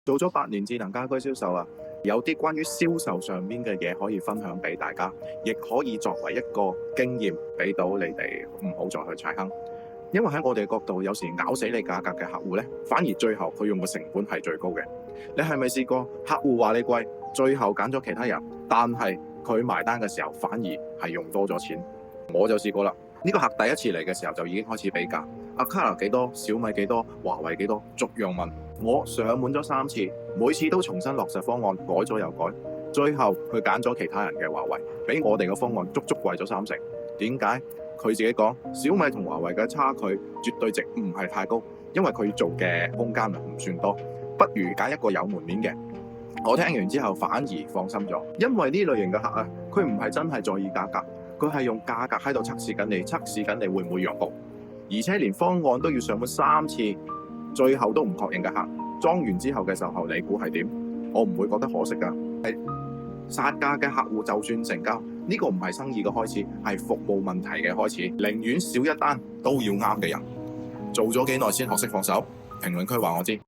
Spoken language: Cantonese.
做咗8年智能家居銷售啊，有啲關於銷售上面嘅嘢可以分享俾大家，亦可以作為一個經驗俾到你哋，唔好再去踩坑。因為喺我哋角度，有時咬死你價格嘅客戶呢，反而最後佢用嘅成本係最高嘅。你係咪試過客戶話你貴，最後揀咗其他人，但係佢埋單嘅時候反而係用多咗錢？我就試過啦。呢個客第一次嚟嘅時候就已經開始比價，Alexa幾多，小米幾多，華為幾多，逐樣問。我上門咗3次，每次都重新落實方案，改咗又改，最後佢揀咗其他人嘅華為，比我哋嘅方案足足貴咗30%。點解？佢自己講小米同華為嘅差距絕對值唔係太高，因為佢做嘅空間唔算多，不如揀一個有門面嘅。我聽完之後反而放心咗，因為呢類型嘅客啊，佢唔係真係在意價格，佢係用價格喺度測試緊你，測試緊你會唔會讓步，而且連方案都要上門3次，最後都唔確認嘅客，裝完之後嘅售後你估係點？我唔會覺得可惜㗎。係殺價嘅客戶就算成交，呢個唔係生意嘅開始，係服務問題嘅開始。寧願少一單都要啱嘅人。做咗幾耐先學識放手？評論區話我知。